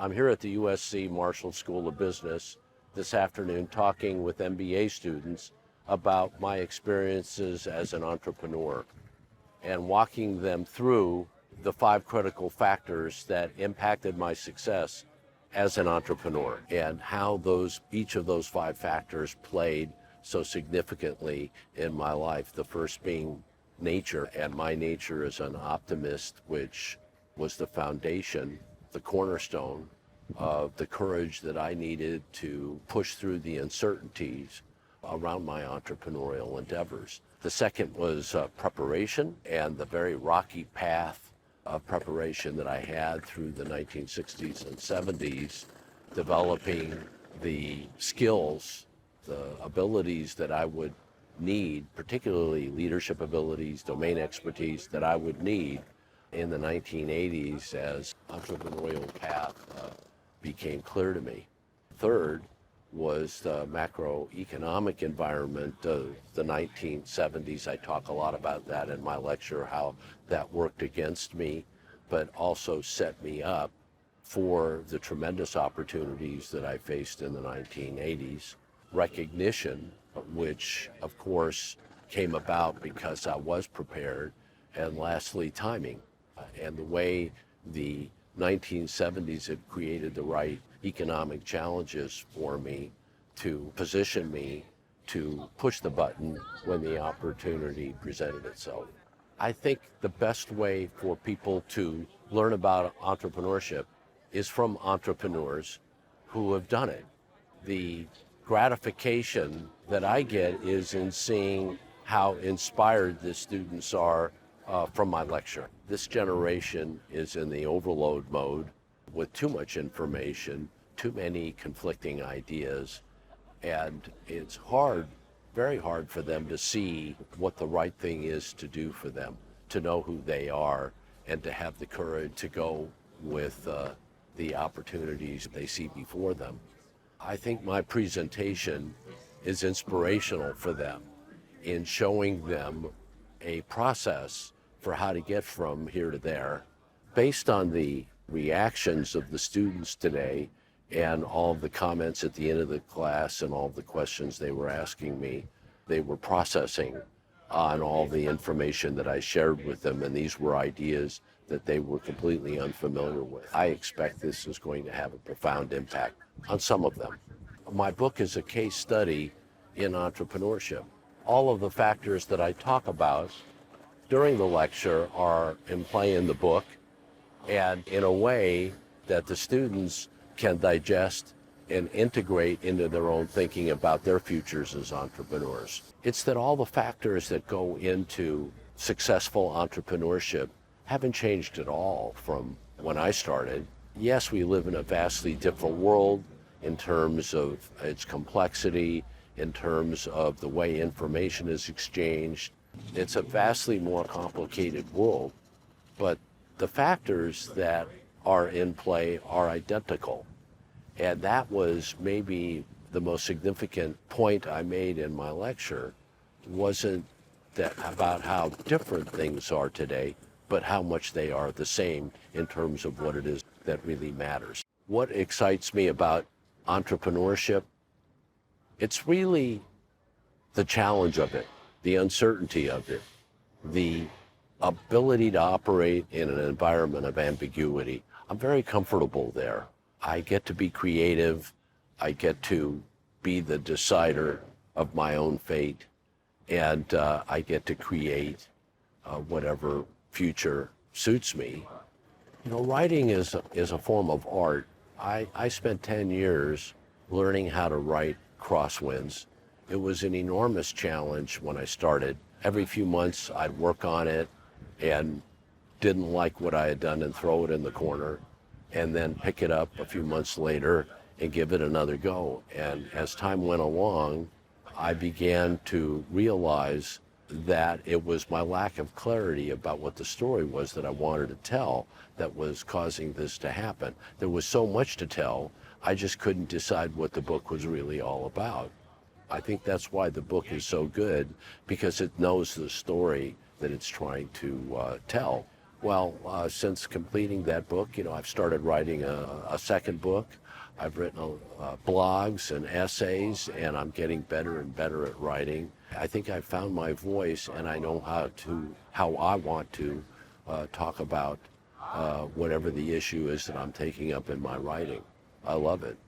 I'm here at the USC Marshall School of Business this afternoon talking with MBA students about my experiences as an entrepreneur and walking them through the 5 critical factors that impacted my success as an entrepreneur and how each of those 5 factors played so significantly in my life. The first being nature, and my nature as an optimist, which was the foundation, the cornerstone of the courage that I needed to push through the uncertainties around my entrepreneurial endeavors. The second was preparation, and the very rocky path of preparation that I had through the 1960s and 70s, developing the skills, the abilities that I would need, particularly leadership abilities, domain expertise that I would need in the 1980s as entrepreneurial path became clear to me. Third was the macroeconomic environment of the 1970s. I talk a lot about that in my lecture, how that worked against me, but also set me up for the tremendous opportunities that I faced in the 1980s. Recognition, which of course came about because I was prepared, and lastly, timing, and the way the 1970s had created the right economic challenges for me to position me to push the button when the opportunity presented itself. I think the best way for people to learn about entrepreneurship is from entrepreneurs who have done it. The gratification that I get is in seeing how inspired the students are from my lecture. This generation is in the overload mode with too much information, too many conflicting ideas, and it's hard, very hard for them to see what the right thing is to do for them, to know who they are, and to have the courage to go with the opportunities they see before them. I think my presentation is inspirational for them in showing them a process for how to get from here to there. Based on the reactions of the students today and all of the comments at the end of the class and all of the questions they were asking me, they were processing on all the information that I shared with them, and these were ideas that they were completely unfamiliar with. I expect this is going to have a profound impact on some of them. My book is a case study in entrepreneurship. All of the factors that I talk about during the lecture are in play in the book, and in a way that the students can digest and integrate into their own thinking about their futures as entrepreneurs. It's that all the factors that go into successful entrepreneurship haven't changed at all from when I started. Yes, we live in a vastly different world in terms of its complexity, in terms of the way information is exchanged. It's a vastly more complicated world, but the factors that are in play are identical. And that was maybe the most significant point I made in my lecture. Wasn't that about how different things are today, but how much they are the same in terms of what it is that really matters. What excites me about entrepreneurship, it's really the challenge of it, the uncertainty of it, the ability to operate in an environment of ambiguity. I'm very comfortable there. I get to be creative. I get to be the decider of my own fate, and I get to create whatever future suits me. You know, writing is a form of art. I spent 10 years learning how to write crosswinds. It was an enormous challenge when I started. Every few months I'd work on it and didn't like what I had done and throw it in the corner, and then pick it up a few months later and give it another go. And as time went along, I began to realize that it was my lack of clarity about what the story was that I wanted to tell that was causing this to happen. There was so much to tell, I just couldn't decide what the book was really all about. I think that's why the book is so good, because it knows the story that it's trying to tell. Well, since completing that book, I've started writing a second book. I've written blogs and essays, and I'm getting better and better at writing. I think I've found my voice, and I know how I want to talk about whatever the issue is that I'm taking up in my writing. I love it.